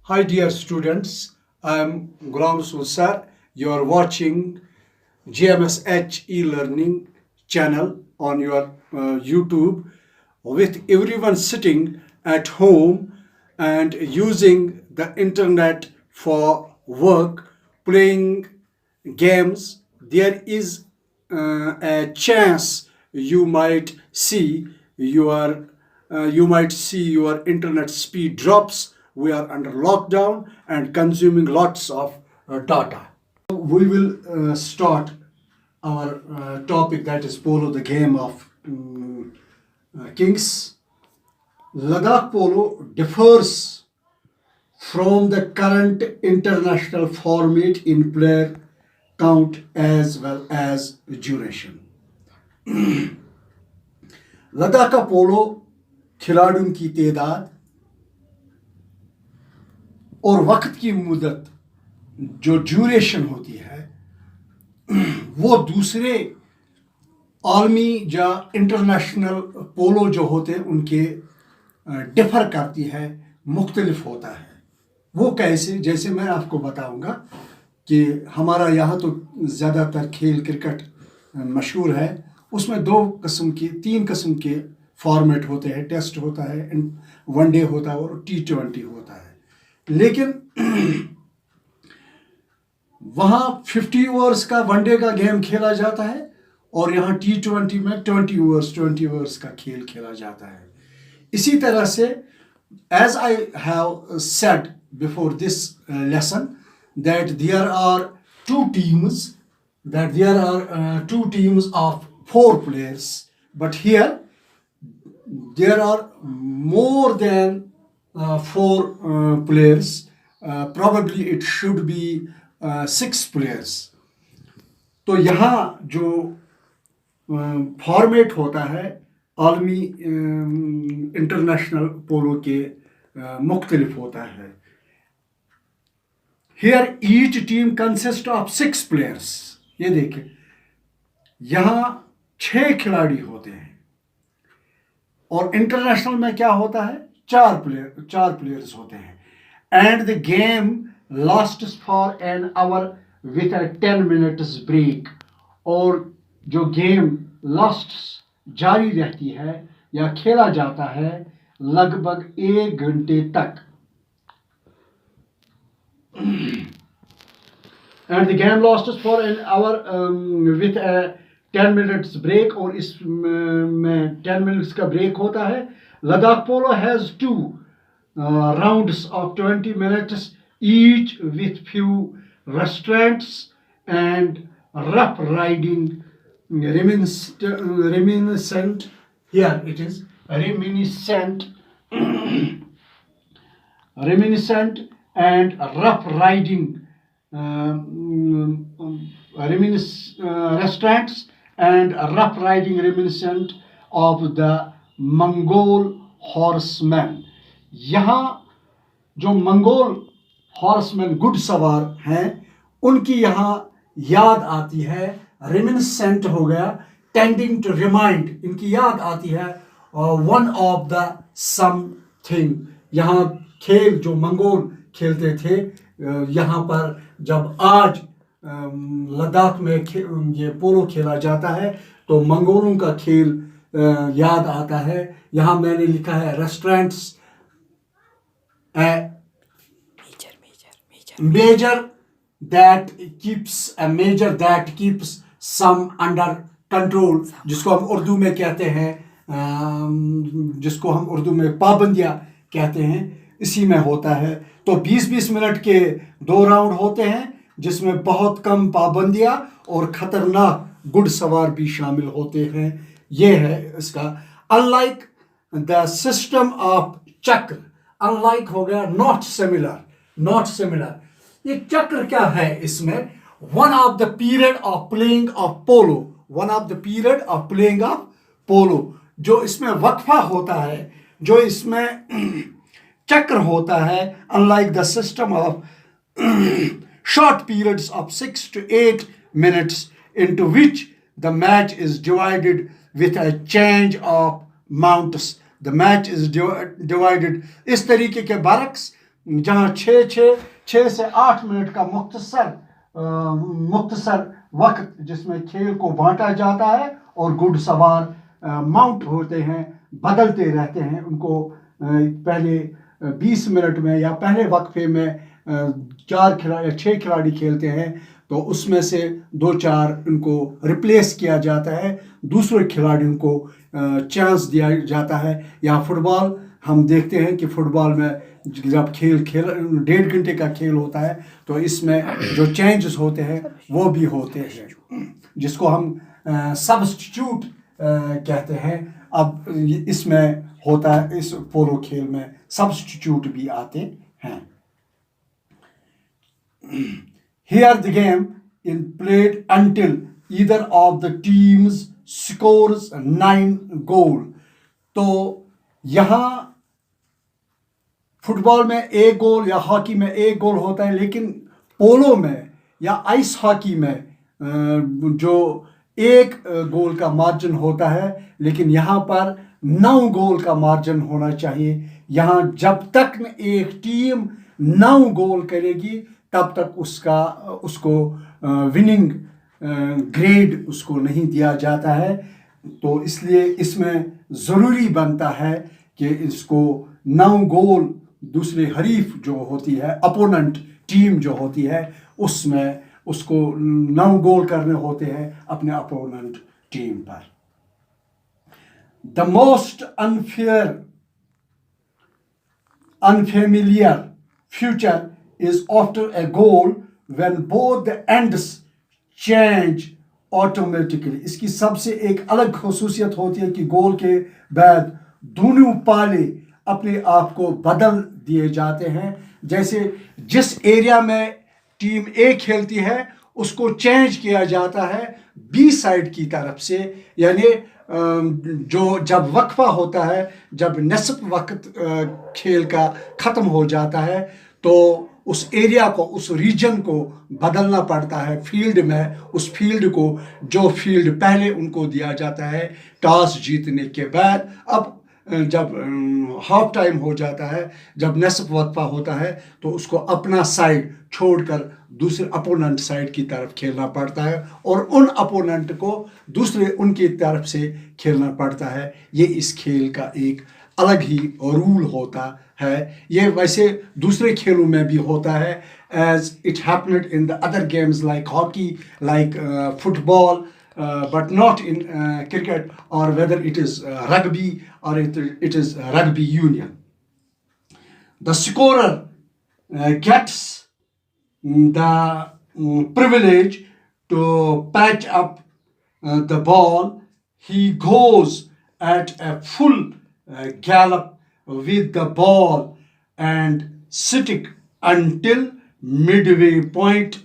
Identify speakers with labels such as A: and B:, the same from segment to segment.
A: Hi, dear students. I'm Ghulam Rasool Sir. You're watching GMSH e-learning channel on your YouTube, with everyone sitting at home and using the internet for work, playing games. There is a chance you might see your internet speed drops. We are under lockdown and consuming lots of data. We will start our topic, that is polo, the game of kings. Ladakh polo differs from the current international format in player count as well as duration. Ladakh का पोलो खिलाड़ियों की तादाद और वक्त की मुद्दत जो duration होती है वो दूसरे आलमी या इंटरनेशनल पोलो जो होते हैं उनके डिफर करती है, मुख्तलिफ होता है। वो कैसे, जैसे मैं आपको बताऊंगा कि हमारा यहाँ तो ज़्यादातर खेल क्रिकेट मशहूर है, उसमें तीन किस्म के फॉर्मेट होते हैं। टेस्ट होता है, वनडे होता है और T20 होता है। लेकिन वहाँ 50 ओवर्स का वनडे का गेम खेला जाता है और यहाँ T20 में 20 ओवर्स का खेल खेला जाता है। इसी तरह से as I have said before this lesson that there are two teams of 4 players, but here there are more than 4 players. Probably it should be 6 players. तो यहाँ जो फॉर्मेट होता है आलमी इंटरनेशनल पोलो के मुख्तलिफ होता है। Here each team consists of 6 players. ये देखिए, यहाँ 6 खिलाड़ी होते हैं और इंटरनेशनल में क्या होता है, 4 प्लेयर्स होते हैं। And the game lasts for an hour with a 10 minutes break. और जो गेम जारी रहती है या खेला जाता है लगभग 1 घंटे तक। And the game lasts for an hour with a 10 minutes break, और इसमें 10 minutes का ब्रेक होता है। लद्दाख पोलो has 2 rounds of 20 minutes each with few restraints and rough riding reminiscent here it is reminiscent and rough riding restraints and rough riding reminiscent of the Mongol horsemen. यहाँ जो Mongol horseman घुड़ सवार हैं उनकी यहाँ याद आती है। रेमिनिसेंट हो गया, टेंडिंग टू रिमाइंड, इनकी याद आती है वन ऑफ द समथिंग। यहाँ खेल जो मंगोल खेलते थे, यहाँ पर जब आज लद्दाख में ये पोलो खेला जाता है तो मंगोलों का खेल याद आता है। यहाँ मैंने लिखा है restaurants measure that keeps some under control, जिसको हम उर्दू में कहते हैं, जिसको हम उर्दू में पाबंदियां कहते हैं, इसी में होता है। तो 20-20 मिनट के 2 राउंड होते हैं जिसमें बहुत कम पाबंदियां और खतरनाक घुड़सवार भी शामिल होते हैं। ये है इसका। Unlike the system of chakra, unlike हो गया नॉट सिमिलर। ये चक्र क्या है इसमें, one of the period of playing of polo, जो इसमें वक्फा होता है, जो इसमें चक्र होता है। Unlike the system of short periods of 6 to 8 minutes into which the match is divided with a change of mounts. The match is divided इस तरीके के बरक्स जहाँ 6 से 8 मिनट का मुख्तसर वक्त जिसमें खेल को बांटा जाता है और घुड़सवार माउंट होते हैं, बदलते रहते हैं। उनको पहले 20 मिनट में या पहले वक्फे में 4 खिलाड़ी या 6 खिलाड़ी खेलते हैं, तो उसमें से 2-4 उनको रिप्लेस किया जाता है, दूसरे खिलाड़ियों को चांस दिया जाता है। या फुटबॉल हम देखते हैं कि फुटबॉल में जब खेल 1.5 घंटे का खेल होता है, तो इसमें जो चेंजेस होते हैं वो भी होते हैं, जिसको हम सब्स्टिट्यूट कहते हैं। अब इसमें होता है, इस पोलो खेल में सब्स्टिट्यूट भी आते हैं। Here the game is played until either of the teams scores 9 goal. तो यहाँ फुटबॉल में 1 गोल या हॉकी में 1 गोल होता है, लेकिन पोलो में या आइस हॉकी में जो 1 गोल का मार्जिन होता है, लेकिन यहाँ पर 9 गोल का मार्जिन होना चाहिए। यहाँ जब तक एक टीम 9 गोल करेगी तब तक उसको विनिंग ग्रेड उसको नहीं दिया जाता है। तो इसलिए इसमें ज़रूरी बनता है कि इसको 9 गोल दूसरे हरीफ जो होती है, अपोनेंट टीम जो होती है, उसमें उसको 9 गोल करने होते हैं अपने अपोनेंट टीम पर। The most unfamiliar future is after a goal when both the ends change automatically. इसकी सबसे एक अलग खसूसियत होती है कि गोल के बाद दोनों पाले अपने आप को बदल दिए जाते हैं। जैसे जिस एरिया में टीम ए खेलती है उसको चेंज किया जाता है बी साइड की तरफ से, यानी जो जब वक्फा होता है, जब निसफ वक्त खेल का ख़त्म हो जाता है, तो उस एरिया को, उस रीजन को बदलना पड़ता है फील्ड में। उस फील्ड को, जो फील्ड पहले उनको दिया जाता है टॉस जीतने के बाद, अब जब हाफ टाइम हो जाता है, जब निसफ वक्फा होता है, तो उसको अपना साइड छोड़कर दूसरे अपोनेंट साइड की तरफ खेलना पड़ता है और उन अपोनेंट को दूसरे उनकी तरफ से खेलना पड़ता है। ये इस खेल का एक अलग ही रूल होता है। ये वैसे दूसरे खेलों में भी होता है, as it happened in the other games like hockey, like football, but not in cricket, or whether it is rugby or it is rugby union. The scorer gets the privilege to patch up the ball. He goes at a full gallop with the ball and stick until midway point,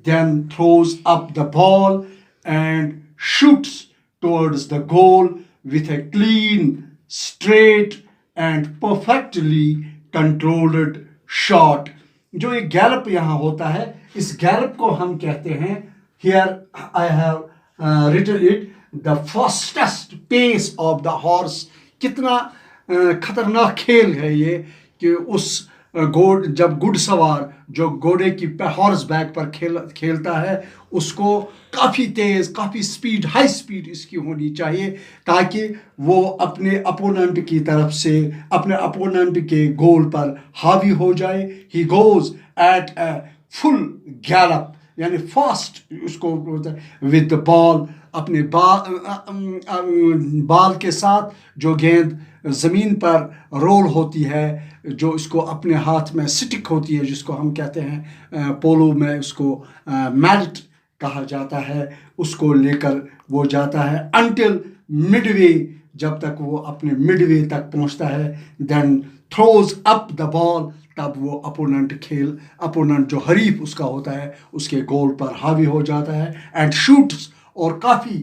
A: then throws up the ball and shoots towards the goal with a clean, straight and perfectly controlled shot. जो ये Gallup यहाँ होता है, इस Gallup को हम कहते हैं, here I have written it, the fastest pace of the horse. कितना खतरनाक खेल है ये कि उस जब घुड़सवार जो घोड़े की हॉर्स बैक पर खेलता है, उसको काफ़ी तेज़, काफ़ी स्पीड, हाई स्पीड इसकी होनी चाहिए, ताकि वो अपने अपोनेंट की तरफ से अपने अपोनेंट के गोल पर हावी हो जाए। He goes at a full Gallup, यानी फास्ट उसको विद द बॉल, अपने बाल के साथ जो गेंद ज़मीन पर रोल होती है, जो इसको अपने हाथ में स्टिक होती है, जिसको हम कहते हैं पोलो में उसको मैट कहा जाता है, उसको लेकर वो जाता है अनटिल मिडवे, जब तक वो अपने मिडवे तक पहुंचता है, then throws up the ball, तब वो अपोनेंट जो हरीफ उसका होता है उसके गोल पर हावी हो जाता है, एंड शूट्स, और काफ़ी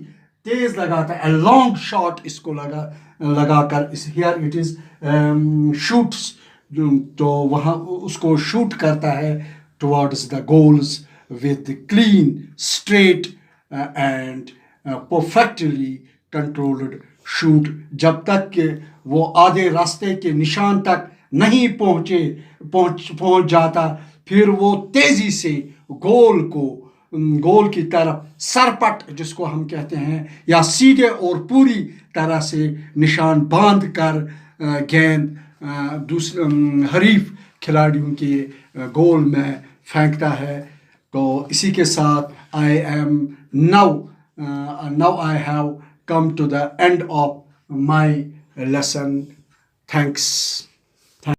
A: तेज़ लगाता है, लॉन्ग शॉट इसको लगाकर हियर इट इज़ शूट्स, तो वहाँ उसको शूट करता है towards the goals with clean, straight and perfectly controlled shoot, जब तक कि वो आधे रास्ते के निशान तक नहीं पहुंच जाता, फिर वो तेजी से गोल की तरफ सरपट जिसको हम कहते हैं, या सीधे और पूरी तरह से निशान बांध कर गेंद दूसरे हरीफ खिलाड़ियों के गोल में फेंकता है। तो इसी के साथ I am now I have come to the end of my lesson. Thanks.